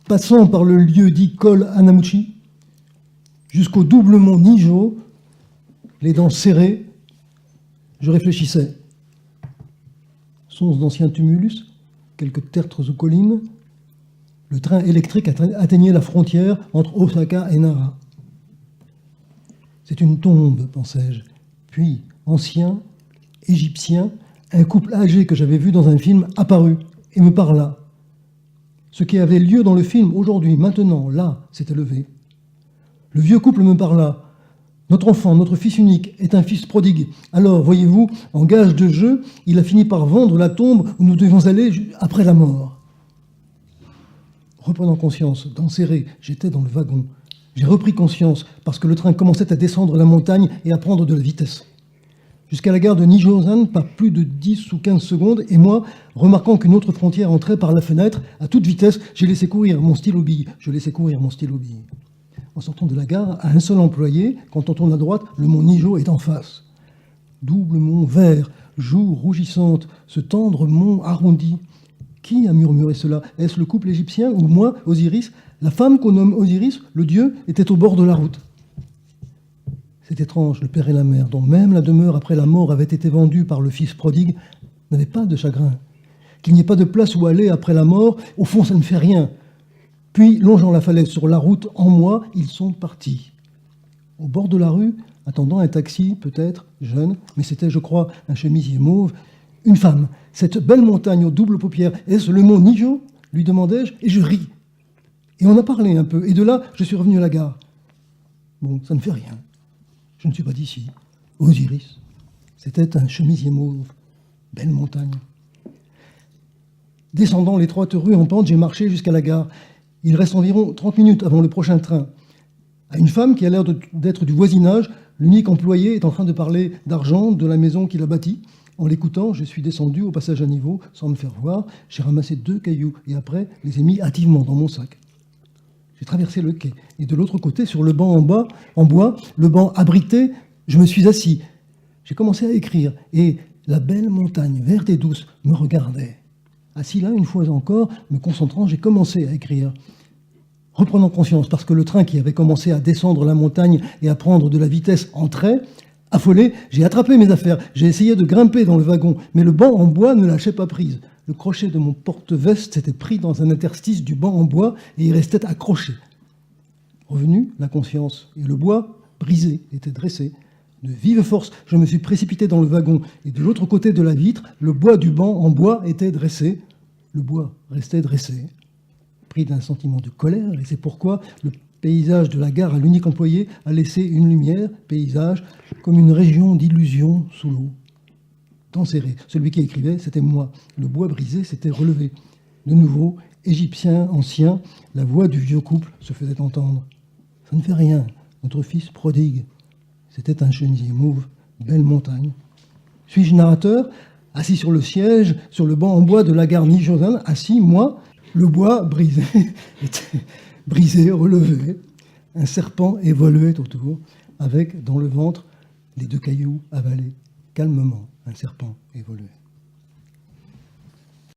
passant par le lieu dit col Hanamuchi, jusqu'au double mont Nijo, les dents serrées, je réfléchissais. Sons d'anciens tumulus, quelques tertres ou collines, le train électrique atteignait la frontière entre Osaka et Nara. C'est une tombe, pensais-je. Puis, ancien, égyptien, un couple âgé que j'avais vu dans un film apparut et me parla. Ce qui avait lieu dans le film aujourd'hui, maintenant, là, s'était levé. Le vieux couple me parla. Notre enfant, notre fils unique, est un fils prodigue. Alors, voyez-vous, en gage de jeu, il a fini par vendre la tombe où nous devions aller après la mort. Reprenant conscience, d'enserrer, j'étais dans le wagon. J'ai repris conscience parce que le train commençait à descendre la montagne et à prendre de la vitesse. Jusqu'à la gare de Nijosan, pas plus de 10 ou 15 secondes, et moi, remarquant qu'une autre frontière entrait par la fenêtre, à toute vitesse, j'ai laissé courir mon stylo bille. Je laissais courir mon stylo bille. En sortant de la gare, à un seul employé, quand on tourne à droite, le mont Nijo est en face. Double mont vert, joue rougissante, ce tendre mont arrondi. Qui a murmuré cela? Est-ce le couple égyptien ou moi, Osiris? La femme qu'on nomme Osiris, le dieu, était au bord de la route. C'est étrange, le père et la mère, dont même la demeure après la mort avait été vendue par le fils prodigue, n'avaient pas de chagrin. Qu'il n'y ait pas de place où aller après la mort, au fond, ça ne fait rien. Puis, longeant la falaise sur la route, en moi, ils sont partis. Au bord de la rue, attendant un taxi, peut-être, jeune, mais c'était, je crois, un chemisier mauve, une femme. Cette belle montagne aux doubles paupières, est-ce le mont Nijo? Lui demandai-je, et je ris. Et on a parlé un peu, et de là, je suis revenu à la gare. Bon, ça ne fait rien. Je ne suis pas d'ici. Osiris. C'était un chemisier mauve. Belle montagne. Descendant l'étroite rue en pente, j'ai marché jusqu'à la gare. Il reste environ 30 minutes avant le prochain train. À une femme qui a l'air d'être du voisinage, l'unique employé est en train de parler d'argent, de la maison qu'il a bâtie. En l'écoutant, je suis descendu au passage à niveau, sans me faire voir. J'ai ramassé 2 cailloux et après, les ai mis hâtivement dans mon sac. J'ai traversé le quai et de l'autre côté, sur le banc en bois, le banc abrité, je me suis assis. J'ai commencé à écrire et la belle montagne verte et douce me regardait. Assis là, une fois encore, me concentrant, j'ai commencé à écrire. Reprenant conscience, parce que le train qui avait commencé à descendre la montagne et à prendre de la vitesse entrait, affolé, j'ai attrapé mes affaires. J'ai essayé de grimper dans le wagon, mais le banc en bois ne lâchait pas prise. Le crochet de mon porte-veste s'était pris dans un interstice du banc en bois et il restait accroché. Revenu, la conscience et le bois, brisé, étaient dressés. De vive force, je me suis précipité dans le wagon et de l'autre côté de la vitre, le bois du banc en bois était dressé. Le bois restait dressé. Pris d'un sentiment de colère, et c'est pourquoi le paysage de la gare à l'unique employé a laissé une lumière, paysage, comme une région d'illusion sous l'eau. D'enserrer. Celui qui écrivait, c'était moi. Le bois brisé s'était relevé. De nouveau, égyptien, ancien, la voix du vieux couple se faisait entendre. Ça ne fait rien, notre fils prodigue. C'était un chemisier mauve, belle montagne. Suis-je narrateur? Assis sur le siège, sur le banc en bois de la gare Nijosan, assis, moi, le bois brisé, était brisé, relevé. Un serpent évoluait autour, avec, dans le ventre, les 2 cailloux avalés. Calmement, un serpent évoluait.